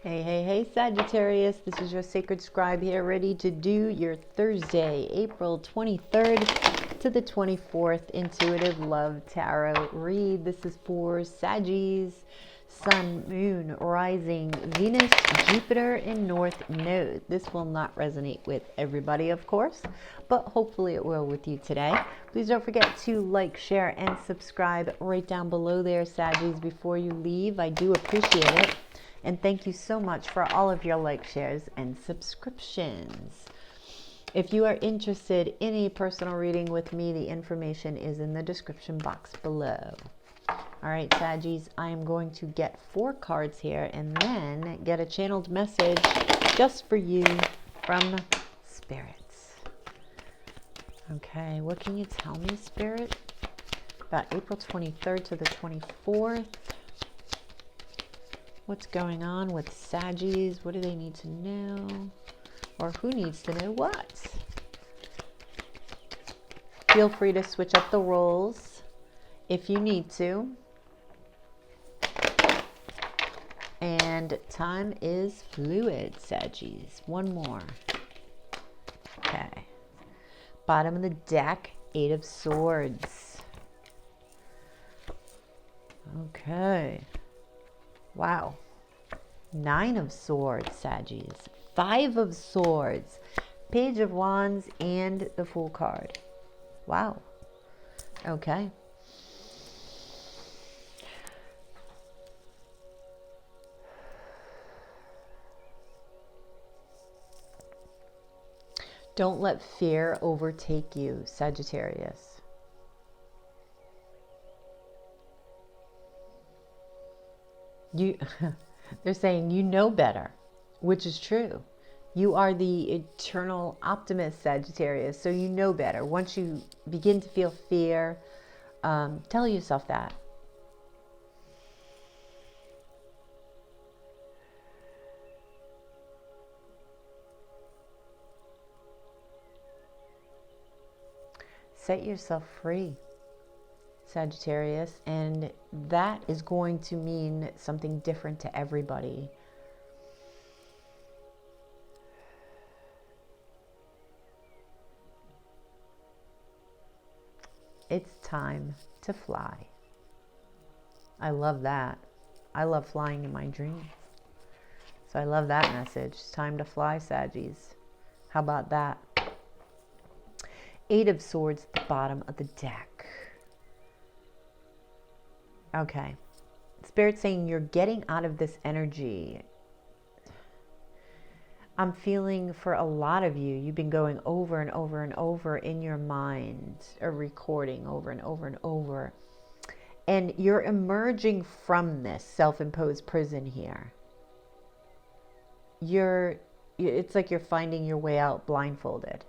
Hey, hey, hey, Sagittarius. This is your sacred scribe here, ready to do your Thursday, April 23rd to the 24th Intuitive Love Tarot read. This is for Saggies, Sun, Moon, Rising, Venus, Jupiter, and North Node. This will not resonate with everybody, of course, but hopefully it will with you today. Please don't forget to like, share, and subscribe right down below there, Saggies, before you leave. I do appreciate it. And thank you so much for all of your like, shares, and subscriptions. If you are interested in a personal reading with me, the information is in the description box below. All right, Saggies, I am going to get 4 cards here and then get a channeled message just for you from spirits. Okay, what can you tell me, Spirit, about April 23rd to the 24th? What's going on with Saggies? What do they need to know? Or who needs to know what? Feel free to switch up the roles if you need to. And time is fluid, Saggies. One more. Okay. Bottom of the deck, 8 of Swords. Okay. Wow. 9 of Swords, Saggies. 5 of Swords. Page of Wands and the Fool card. Wow. Okay. Don't let fear overtake you, Sagittarius. They're saying you know better, which is true. You are the eternal optimist, Sagittarius, so you know better. Once you begin to feel fear, tell yourself that. Set yourself free, Sagittarius, and that is going to mean something different to everybody. It's time to fly. I love that. I love flying in my dreams. So I love that message. It's time to fly, Saggies. How about that? 8 of Swords at the bottom of the deck. Okay. Spirit saying you're getting out of this energy. I'm feeling for a lot of you, you've been going over and over and over in your mind, or recording over and over and over. And you're emerging from this self-imposed prison here. It's like you're finding your way out blindfolded.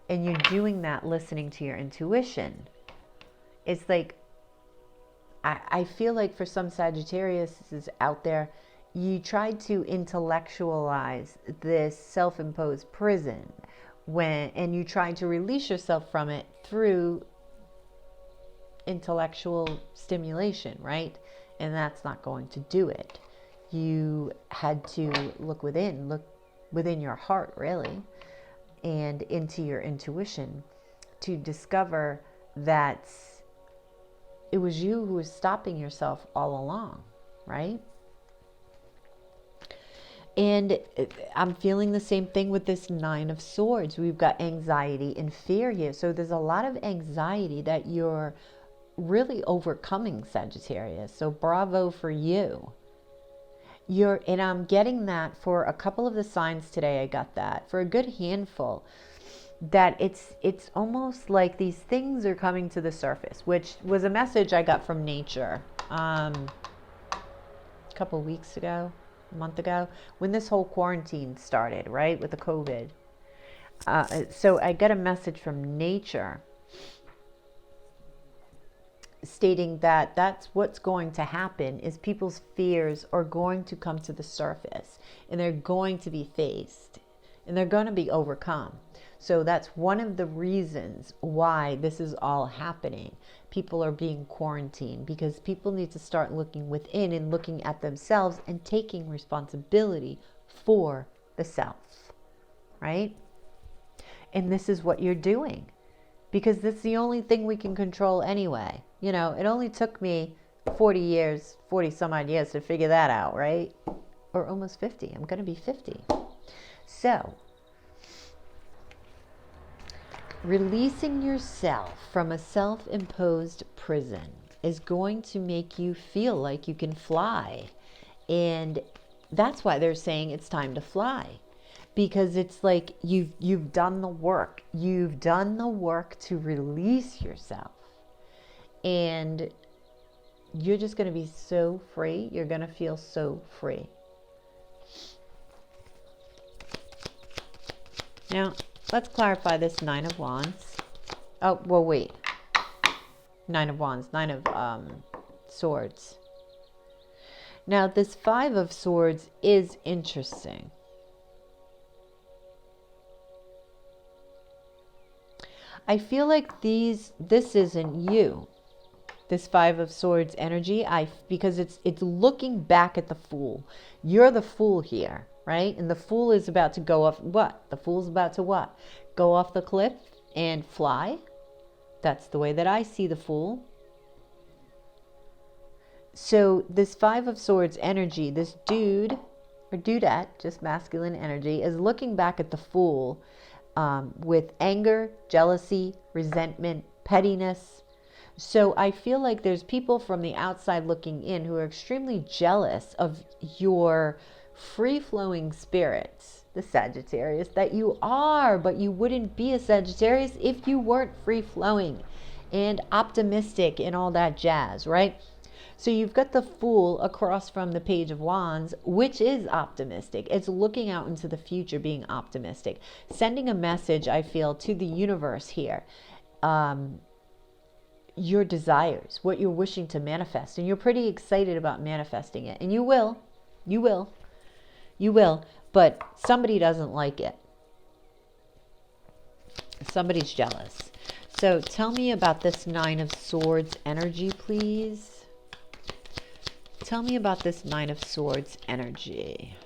And you're doing that listening to your intuition. It's like, I feel like for some Sagittarius out there, you tried to intellectualize this self-imposed prison and you tried to release yourself from it through intellectual stimulation, right? And that's not going to do it. You had to look within your heart, really, and into your intuition to discover that it was you who was stopping yourself all along, right? And I'm feeling the same thing with this 9 of Swords. We've got anxiety and fear here. So there's a lot of anxiety that you're really overcoming, Sagittarius. So bravo for you. And I'm getting that for a couple of the signs today. I got that for a good handful, that it's almost like these things are coming to the surface, which was a message I got from nature a couple of weeks ago, a month ago, when this whole quarantine started, right, with the COVID. So I got a message from nature stating that that's what's going to happen, is people's fears are going to come to the surface and they're going to be faced. and they're going to be overcome. So that's one of the reasons why this is all happening. People are being quarantined because people need to start looking within and looking at themselves and taking responsibility for the self, right? And this is what you're doing, because that's the only thing we can control anyway. You know, it only took me 40 some odd years to figure that out, right? Or almost 50. I'm going to be 50. So, releasing yourself from a self-imposed prison is going to make you feel like you can fly. And that's why they're saying it's time to fly. Because it's like you've done the work. You've done the work to release yourself. And you're just going to be so free. You're going to feel so free. Now, let's clarify this Nine of Wands. Oh, well, wait. Nine of Wands, Nine of Swords. Now, this Five of Swords is interesting. I feel like this isn't you. This Five of Swords energy, because it's looking back at the Fool. You're the Fool here, right? And the Fool is about to go off what? The Fool's about to what? Go off the cliff and fly. That's the way that I see the Fool. So this Five of Swords energy, this dude or dudette, just masculine energy, is looking back at the Fool with anger, jealousy, resentment, pettiness. So I feel like there's people from the outside looking in who are extremely jealous of your free-flowing spirits, the Sagittarius that you are, but you wouldn't be a Sagittarius if you weren't free-flowing and optimistic and all that jazz, right? So you've got the Fool across from the Page of Wands, which is optimistic. It's looking out into the future, being optimistic, sending a message, I feel, to the universe here. Your desires, what you're wishing to manifest. And you're pretty excited about manifesting it. And you will. You will. You will. But somebody doesn't like it. Somebody's jealous. So tell me about this Nine of Swords energy, please. Tell me about this Nine of Swords energy.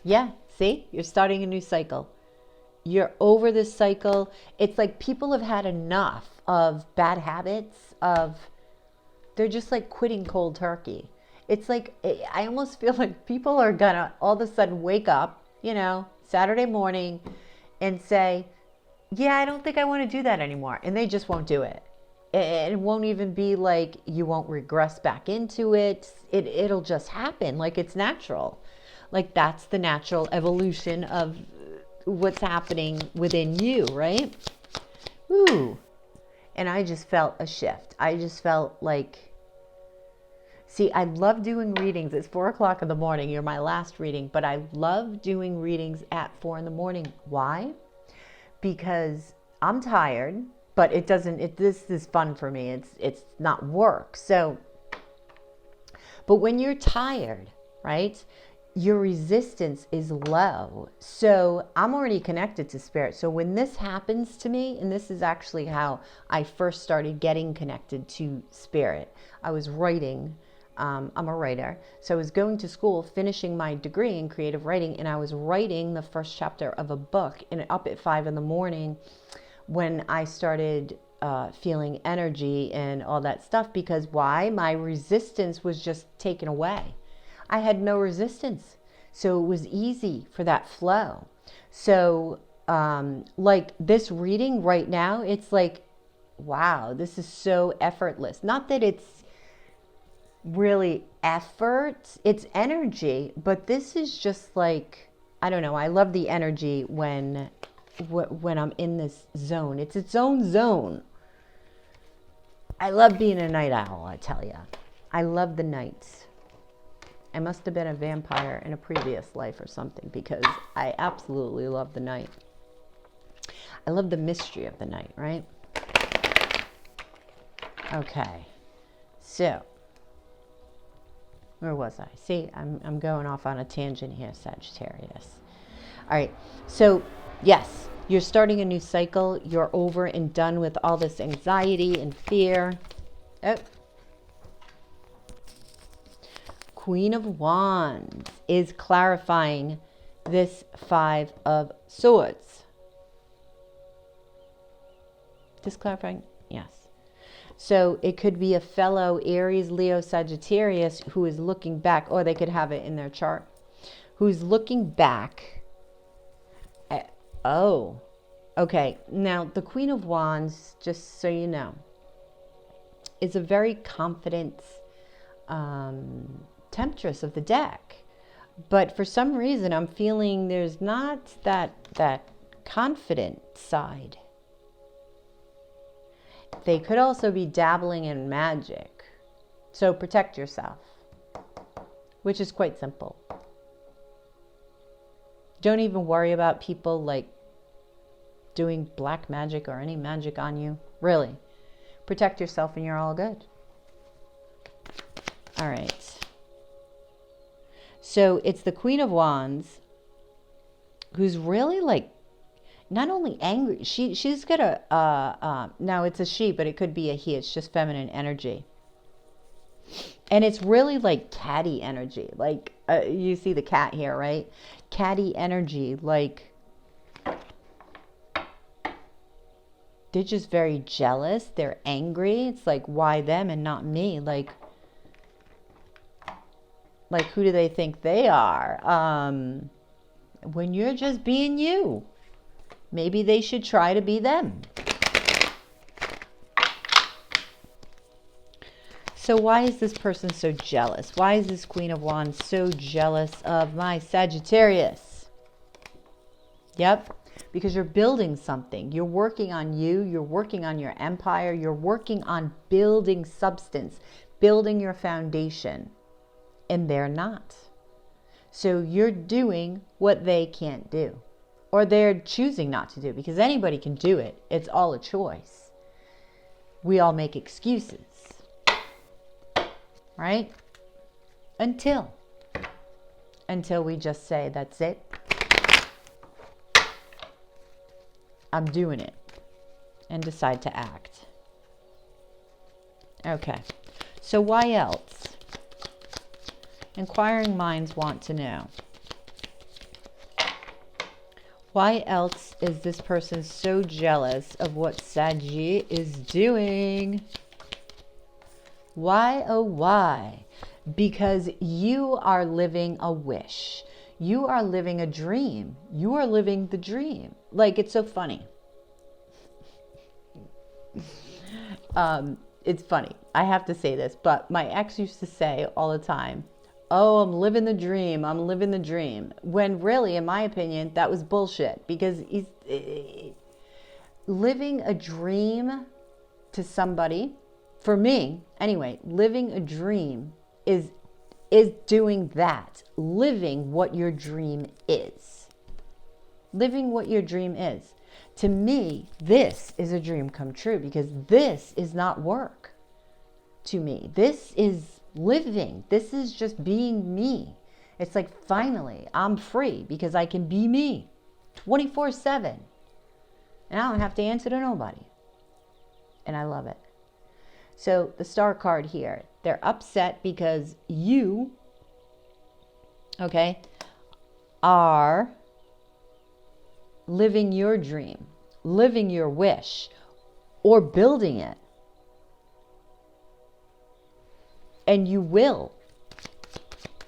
Yeah, see? You're starting a new cycle. You're over this cycle. It's like people have had enough of bad habits, they're just like quitting cold turkey. It's like, I almost feel like people are gonna all of a sudden wake up, you know, Saturday morning and say, yeah, I don't think I want to do that anymore. And they just won't do it. It won't even be like you won't regress back into it. It'll just happen like it's natural. Like that's the natural evolution of what's happening within you, right? Ooh. And I just felt a shift. I just felt like, see, I love doing readings. It's 4 o'clock in the morning. You're my last reading, but I love doing readings at 4 in the morning. Why? Because I'm tired. But this is fun for me. It's not work. So, but when you're tired, right, your resistance is low. So I'm already connected to spirit. So when this happens to me, and this is actually how I first started getting connected to spirit. I was writing. I'm a writer. So I was going to school, finishing my degree in creative writing, and I was writing the first chapter of a book, and up at 5 in the morning, when I started feeling energy and all that stuff. Because why? My resistance was just taken away. I had no resistance. So it was easy for that flow. So like this reading right now, it's like, wow, this is so effortless. Not that it's really effort, it's energy, but this is just like, I don't know. I love the energy when I'm in this zone. It's its own zone. I love being a night owl, I tell you. I love the nights. I must have been a vampire in a previous life or something, because I absolutely love the night. I love the mystery of the night, right? Okay. So, where was I? See, I'm going off on a tangent here, Sagittarius. All right. So, yes, you're starting a new cycle. You're over and done with all this anxiety and fear. Oh. Queen of Wands is clarifying this Five of Swords. Just clarifying? Yes. So it could be a fellow Aries, Leo, Sagittarius who is looking back, or they could have it in their chart, who's looking back at, oh, okay. Now, the Queen of Wands, just so you know, is a very confident temptress of the deck. But for some reason, I'm feeling there's not that confident side. They could also be dabbling in magic. So protect yourself, which is quite simple. Don't even worry about people like doing black magic or any magic on you. Really. Protect yourself and you're all good. All right. So it's the Queen of Wands who's really like not only angry, she's got a, now it's a she, but it could be a he. It's just feminine energy. And it's really like catty energy. Like, you see the cat here, right? Catty energy. Like, they're just very jealous. They're angry. It's like, why them and not me? Like who do they think they are? When you're just being you. Maybe they should try to be them. So why is this person so jealous? Why is this Queen of Wands so jealous of my Sagittarius? Yep, because you're building something. You're working on you. You're working on your empire. You're working on building substance, building your foundation. And they're not. So you're doing what they can't do. Or they're choosing not to do, because anybody can do it. It's all a choice. We all make excuses. Right? Until we just say, that's it. I'm doing it. And decide to act. Okay. So why else? Inquiring minds want to know. Why else is this person so jealous of what Saggy is doing? Why, oh why? Because you are living a wish. You are living a dream. You are living the dream. Like, it's so funny. It's funny. I have to say this, but my ex used to say all the time, oh, I'm living the dream. I'm living the dream. When really, in my opinion, that was bullshit. Because he's living a dream to somebody, for me, anyway, living a dream is doing that. Living what your dream is. Living what your dream is. To me, this is a dream come true, because this is not work to me. This is living. This is just being me. It's like, finally, I'm free because I can be me 24/7. And I don't have to answer to nobody. And I love it. So the star card here, they're upset because you, okay, are living your dream, living your wish, or building it. And you will.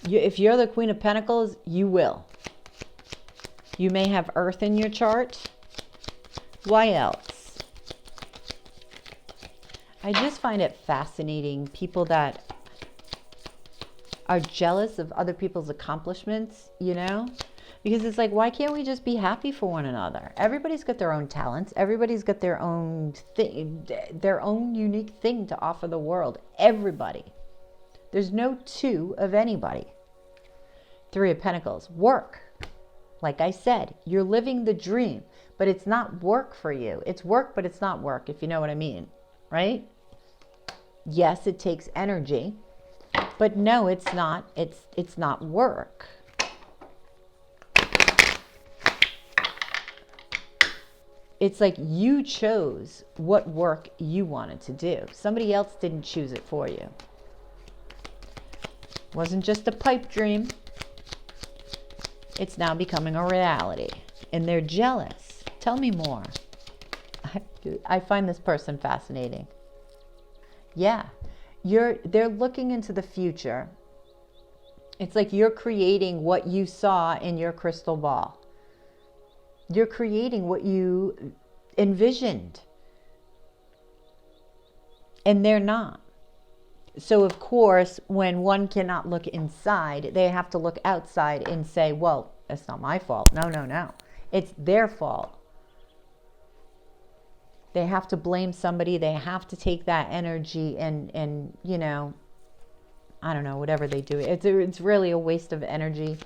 If you're the Queen of Pentacles, you will. You may have Earth in your chart. Why else? I just find it fascinating, people that are jealous of other people's accomplishments, you know? Because it's like, why can't we just be happy for one another? Everybody's got their own talents. Everybody's got their own thing, their own unique thing to offer the world. Everybody. There's no two of anybody. Three of Pentacles. Work. Like I said, you're living the dream, but it's not work for you. It's work, but it's not work, if you know what I mean. Right? Yes, it takes energy, but no, it's not. It's not work. It's like you chose what work you wanted to do. Somebody else didn't choose it for you. It wasn't just a pipe dream. It's now becoming a reality. And they're jealous. Tell me more. I find this person fascinating. Yeah. They're looking into the future. It's like you're creating what you saw in your crystal ball. You're creating what you envisioned. And they're not. So, of course, when one cannot look inside, they have to look outside and say, well, it's not my fault. No. It's their fault. They have to blame somebody. They have to take that energy and you know, I don't know, whatever they do. It's really a waste of energy.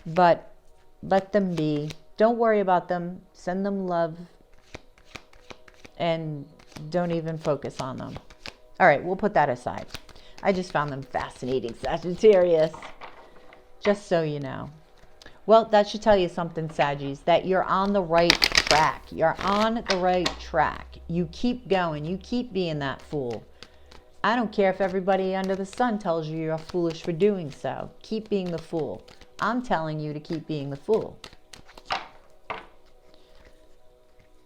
But let them be. Don't worry about them. Send them love. And don't even focus on them. All right, we'll put that aside. I just found them fascinating, Sagittarius. Just so you know. Well, that should tell you something, Saggies, that you're on the right track. You're on the right track. You keep going. You keep being that fool. I don't care if everybody under the sun tells you you're foolish for doing so. Keep being the fool. I'm telling you to keep being the fool.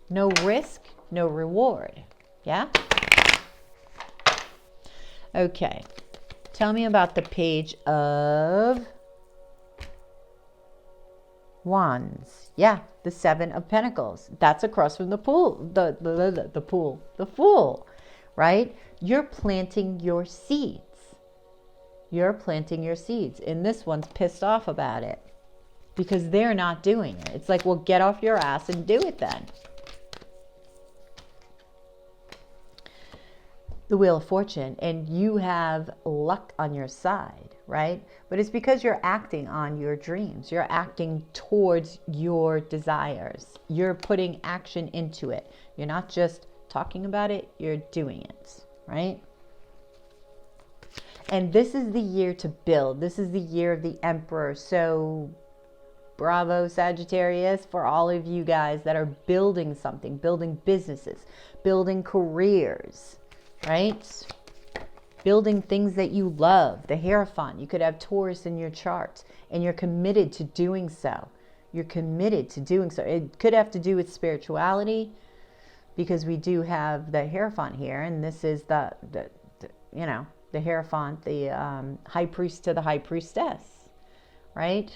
No risk, no reward. Yeah? Okay. Tell me about the Page of Wands. Yeah, the Seven of Pentacles. That's across from the pool. The Fool. Right? You're planting your seeds. You're planting your seeds. And this one's pissed off about it. Because they're not doing it. It's like, well, get off your ass and do it then. The Wheel of Fortune, and you have luck on your side, right? But it's because you're acting on your dreams. You're acting towards your desires. You're putting action into it. You're not just talking about it, you're doing it, right? And this is the year to build. This is the year of the Emperor. So bravo, Sagittarius, for all of you guys that are building something, building businesses, building careers, right? Building things that you love. The Hierophant. You could have Taurus in your chart, and you're committed to doing so. You're committed to doing so. It could have to do with spirituality, because we do have the Hierophant here, and this is the you know, the Hierophant, the high priest to the high priestess, right?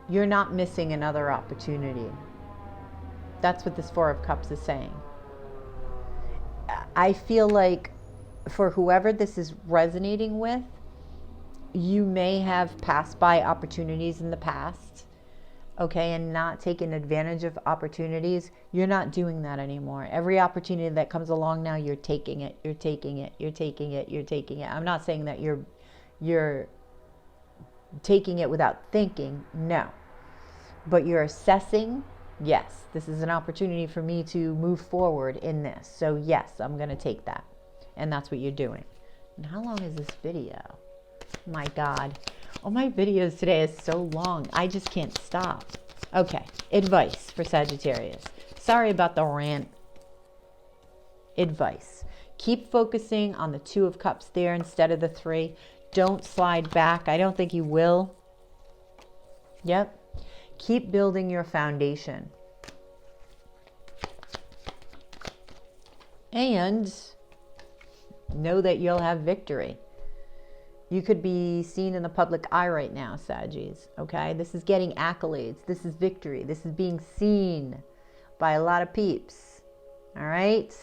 You're not missing another opportunity. That's what this Four of Cups is saying. I feel like for whoever this is resonating with, you may have passed by opportunities in the past, okay, and not taken advantage of opportunities. You're not doing that anymore. Every opportunity that comes along now, you're taking it, you're taking it, you're taking it, you're taking it. I'm not saying that you're taking it without thinking, no. But you're assessing, yes, this is an opportunity for me to move forward in this. So yes, I'm going to take that. And that's what you're doing. And how long is this video? My God. Oh, my videos today is so long. I just can't stop. Okay. Advice for Sagittarius. Sorry about the rant. Advice. Keep focusing on the Two of Cups there instead of the Three. Don't slide back. I don't think you will. Yep. Keep building your foundation. And know that you'll have victory. You could be seen in the public eye right now, Saggies. Okay? This is getting accolades. This is victory. This is being seen by a lot of peeps. All right?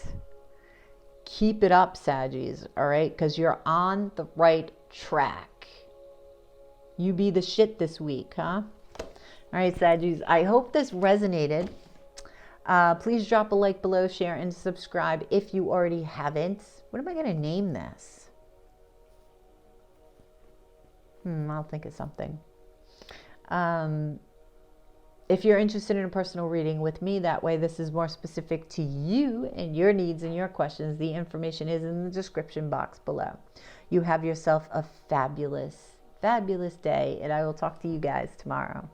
Keep it up, Saggies. All right? Because you're on the right track. You be the shit this week, huh? All right, Saggies, I hope this resonated. Please drop a like below, share, and subscribe if you already haven't. What am I going to name this? I'll think of something. if you're interested in a personal reading with me, that way this is more specific to you and your needs and your questions, the information is in the description box below. You have yourself a fabulous, fabulous day, and I will talk to you guys tomorrow.